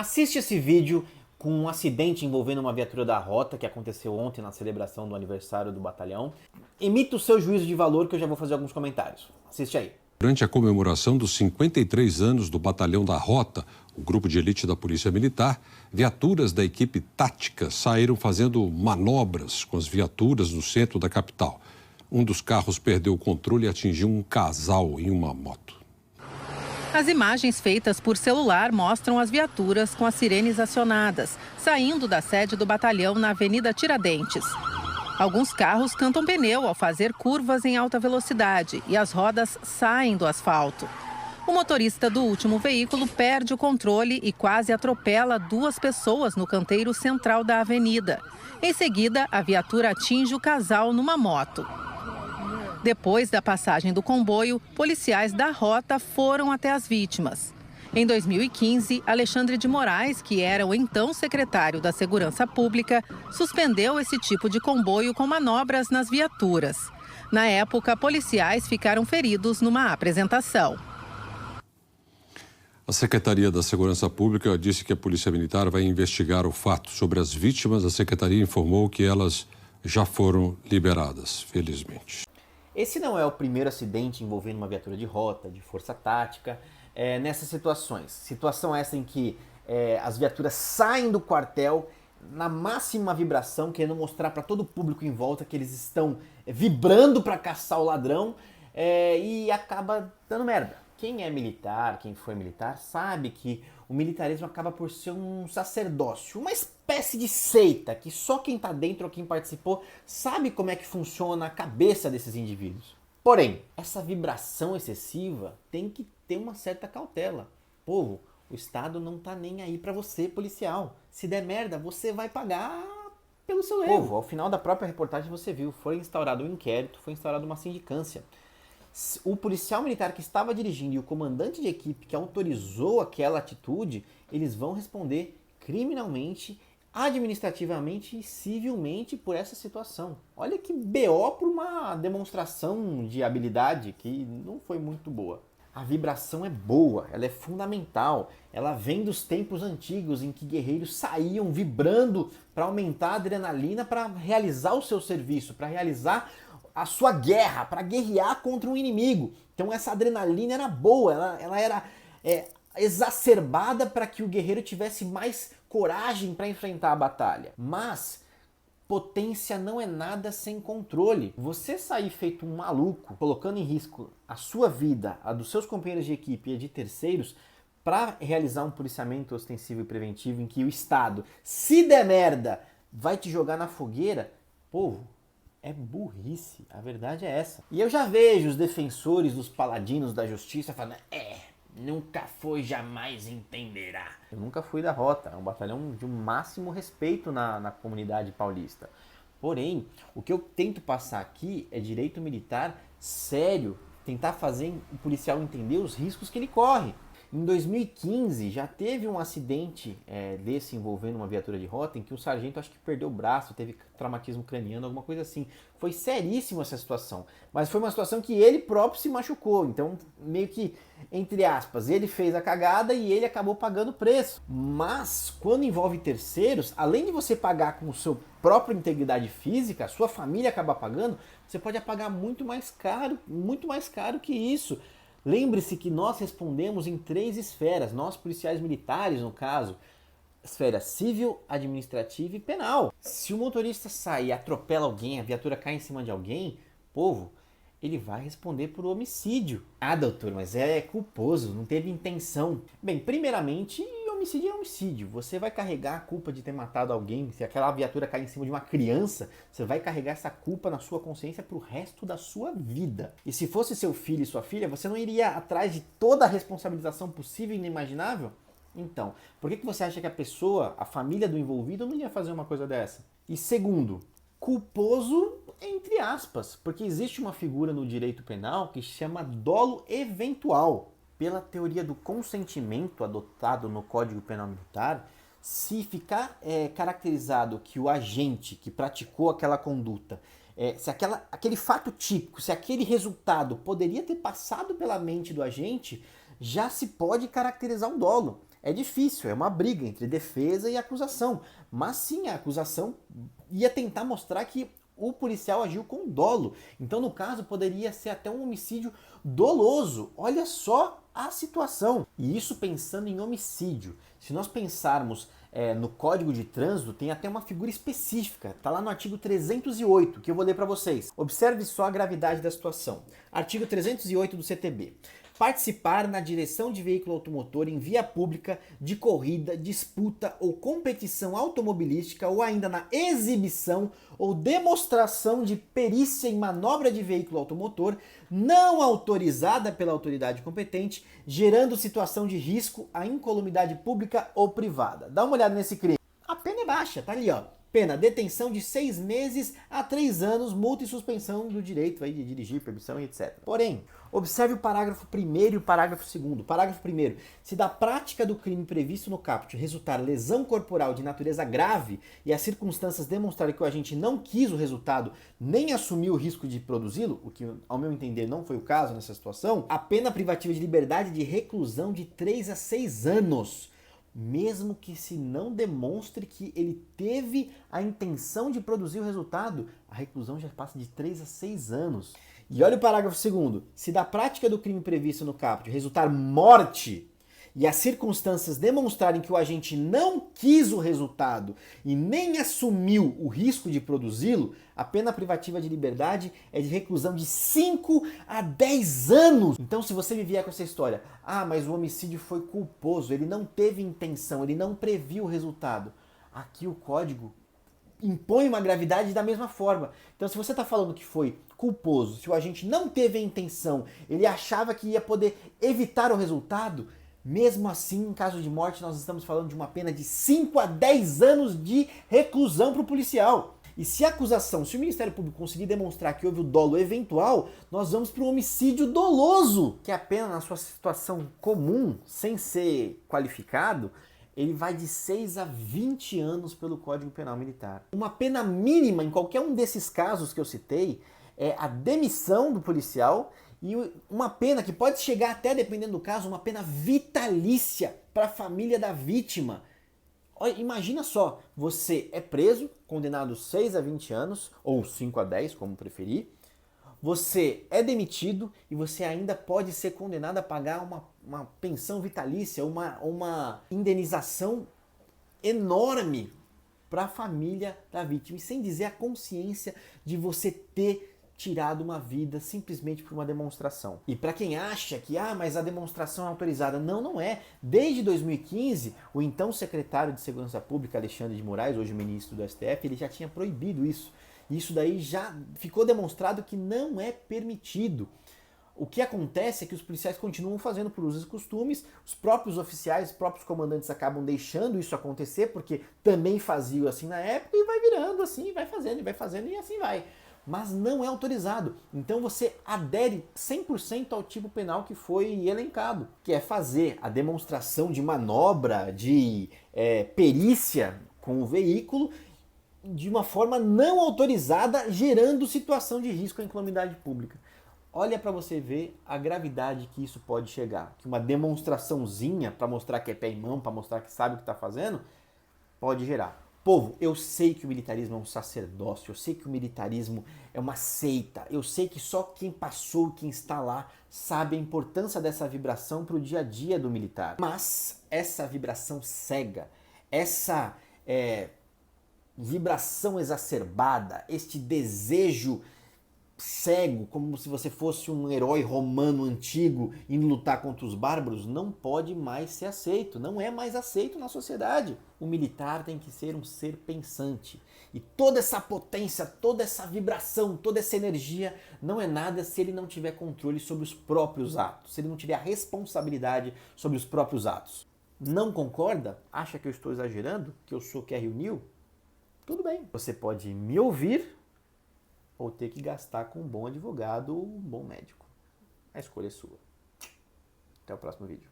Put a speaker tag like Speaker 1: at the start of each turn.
Speaker 1: Assiste esse vídeo com um acidente envolvendo uma viatura da Rota que aconteceu ontem na celebração do aniversário do batalhão. Emita o seu juízo de valor que eu já vou fazer alguns comentários. Assiste aí.
Speaker 2: Durante a comemoração dos 53 anos do Batalhão da Rota, o grupo de elite da Polícia Militar, viaturas da equipe tática saíram fazendo manobras com as viaturas no centro da capital. Um dos carros perdeu o controle e atingiu um casal em uma moto.
Speaker 3: As imagens feitas por celular mostram as viaturas com as sirenes acionadas, saindo da sede do batalhão na Avenida Tiradentes. Alguns carros cantam pneu ao fazer curvas em alta velocidade e as rodas saem do asfalto. O motorista do último veículo perde o controle e quase atropela duas pessoas no canteiro central da avenida. Em seguida, a viatura atinge o casal numa moto. Depois da passagem do comboio, policiais da Rota foram até as vítimas. Em 2015, Alexandre de Moraes, que era o então secretário da Segurança Pública, suspendeu esse tipo de comboio com manobras nas viaturas. Na época, policiais ficaram feridos numa apresentação.
Speaker 2: A Secretaria da Segurança Pública disse que a Polícia Militar vai investigar o fato. Sobre as vítimas, a Secretaria informou que elas já foram liberadas, felizmente.
Speaker 1: Esse não é o primeiro acidente envolvendo uma viatura de Rota, de força tática, nessas situações. Situação essa em que as viaturas saem do quartel na máxima vibração, querendo mostrar para todo o público em volta que eles estão vibrando para caçar o ladrão e acaba dando merda. Quem é militar, quem foi militar, sabe que o militarismo acaba por ser um sacerdócio, uma espécie de seita, que só quem está dentro ou quem participou sabe como é que funciona a cabeça desses indivíduos. Porém, essa vibração excessiva tem que ter uma certa cautela. Povo, o Estado não tá nem aí para você, policial. Se der merda, você vai pagar pelo seu erro. Povo, ao final da própria reportagem você viu, foi instaurado um inquérito, foi instaurada uma sindicância. O policial militar que estava dirigindo e o comandante de equipe que autorizou aquela atitude, eles vão responder criminalmente, administrativamente e civilmente por essa situação. Olha que BO por uma demonstração de habilidade que não foi muito boa. A vibração é boa, ela é fundamental. Ela vem dos tempos antigos em que guerreiros saíam vibrando para aumentar a adrenalina para realizar o seu serviço, para realizar a sua guerra, para guerrear contra um inimigo. Então essa adrenalina era boa, ela era exacerbada para que o guerreiro tivesse mais coragem para enfrentar a batalha. Mas potência não é nada sem controle. Você sair feito um maluco, colocando em risco a sua vida, a dos seus companheiros de equipe e a de terceiros, para realizar um policiamento ostensivo e preventivo em que o Estado, se der merda, vai te jogar na fogueira, povo, é burrice, a verdade é essa. E eu já vejo os defensores dos paladinos da justiça falando, nunca foi, jamais entenderá. Eu nunca fui da Rota, é um batalhão de um máximo respeito na comunidade paulista. Porém, o que eu tento passar aqui é direito militar sério, tentar fazer o policial entender os riscos que ele corre. Em 2015 já teve um acidente desse envolvendo uma viatura de Rota em que o sargento acho que perdeu o braço, teve traumatismo craniano, alguma coisa assim. Foi seríssima essa situação, mas foi uma situação que ele próprio se machucou, então meio que, entre aspas, ele fez a cagada e ele acabou pagando o preço. Mas quando envolve terceiros, além de você pagar com a sua própria integridade física, a sua família acaba pagando, você pode pagar muito mais caro que isso. Lembre-se que nós respondemos em 3 esferas, nós policiais militares no caso, esfera civil, administrativa e penal. Se o motorista sai e atropela alguém, a viatura cai em cima de alguém, povo, ele vai responder por homicídio. Ah, doutor, mas é culposo, não teve intenção. Bem, primeiramente, homicídio é homicídio. Você vai carregar a culpa de ter matado alguém. Se aquela viatura cair em cima de uma criança, você vai carregar essa culpa na sua consciência pro resto da sua vida. E se fosse seu filho e sua filha, você não iria atrás de toda a responsabilização possível e inimaginável? Então, por que você acha que a pessoa, a família do envolvido, não ia fazer uma coisa dessa? E segundo, culposo entre aspas, porque existe uma figura no direito penal que se chama dolo eventual. Pela teoria do consentimento adotado no Código Penal Militar, se ficar caracterizado que o agente que praticou aquela conduta, se aquele fato típico, se aquele resultado poderia ter passado pela mente do agente, já se pode caracterizar um dolo. É difícil, é uma briga entre defesa e acusação. Mas sim, a acusação ia tentar mostrar que o policial agiu com dolo. Então, no caso, poderia ser até um homicídio doloso. Olha só a situação. E isso pensando em homicídio. Se nós pensarmos no Código de Trânsito, tem até uma figura específica. Está lá no artigo 308, que eu vou ler para vocês. Observe só a gravidade da situação. Artigo 308 do CTB. Participar na direção de veículo automotor em via pública de corrida, disputa ou competição automobilística ou ainda na exibição ou demonstração de perícia em manobra de veículo automotor não autorizada pela autoridade competente, gerando situação de risco à incolumidade pública ou privada. Dá uma olhada nesse crime. A pena é baixa, tá ali, ó. Pena, detenção de 6 meses a 3 anos, multa e suspensão do direito aí de dirigir, permissão e etc. Porém, observe o parágrafo 1º e o parágrafo 2º. Parágrafo 1º. Se da prática do crime previsto no caput resultar lesão corporal de natureza grave e as circunstâncias demonstrarem que o agente não quis o resultado nem assumiu o risco de produzi-lo, o que ao meu entender não foi o caso nessa situação, a pena privativa de liberdade de reclusão de 3 a 6 anos. Mesmo que se não demonstre que ele teve a intenção de produzir o resultado, a reclusão já passa de 3 a 6 anos. E olha o parágrafo 2º. Se da prática do crime previsto no caput resultar morte e as circunstâncias demonstrarem que o agente não quis o resultado e nem assumiu o risco de produzi-lo, a pena privativa de liberdade é de reclusão de 5 a 10 anos. Então, se você me vier com essa história, mas o homicídio foi culposo, ele não teve intenção, ele não previu o resultado. Aqui o código impõe uma gravidade da mesma forma. Então, se você está falando que foi culposo, se o agente não teve a intenção, ele achava que ia poder evitar o resultado, mesmo assim, em caso de morte, nós estamos falando de uma pena de 5 a 10 anos de reclusão para o policial. E se a acusação, se o Ministério Público conseguir demonstrar que houve o dolo eventual, nós vamos para um homicídio doloso, que é a pena na sua situação comum, sem ser qualificado, ele vai de 6 a 20 anos pelo Código Penal Militar. Uma pena mínima em qualquer um desses casos que eu citei é a demissão do policial e uma pena que pode chegar até, dependendo do caso, uma pena vitalícia para a família da vítima. Olha, imagina só, você é preso, condenado 6 a 20 anos, ou 5 a 10, como preferir, você é demitido e você ainda pode ser condenado a pagar uma pensão vitalícia, uma indenização enorme para a família da vítima. E sem dizer a consciência de você ter tirado uma vida simplesmente por uma demonstração. E para quem acha que, mas a demonstração é autorizada, não é. Desde 2015, o então secretário de Segurança Pública, Alexandre de Moraes, hoje ministro do STF, ele já tinha proibido isso. E isso daí já ficou demonstrado que não é permitido. O que acontece é que os policiais continuam fazendo por usos e costumes, os próprios oficiais, os próprios comandantes acabam deixando isso acontecer, porque também faziam assim na época, e vai virando assim, vai fazendo e assim vai. Mas não é autorizado. Então você adere 100% ao tipo penal que foi elencado, que é fazer a demonstração de manobra, de perícia com o veículo de uma forma não autorizada, gerando situação de risco à incolumidade pública. Olha para você ver a gravidade que isso pode chegar. Que uma demonstraçãozinha para mostrar que é pé e mão, para mostrar que sabe o que está fazendo, pode gerar. Povo, eu sei que o militarismo é um sacerdócio, eu sei que o militarismo é uma seita, eu sei que só quem passou, quem está lá, sabe a importância dessa vibração para o dia a dia do militar. Mas essa vibração cega, essa vibração exacerbada, este desejo cego, como se você fosse um herói romano antigo indo lutar contra os bárbaros, não pode mais ser aceito, não é mais aceito na sociedade. O militar tem que ser um ser pensante. E toda essa potência, toda essa vibração, toda essa energia não é nada se ele não tiver controle sobre os próprios atos, se ele não tiver a responsabilidade sobre os próprios atos. Não concorda? Acha que eu estou exagerando? Que eu sou Kerry Neal? Tudo bem. Você pode me ouvir ou ter que gastar com um bom advogado ou um bom médico. A escolha é sua. Até o próximo vídeo.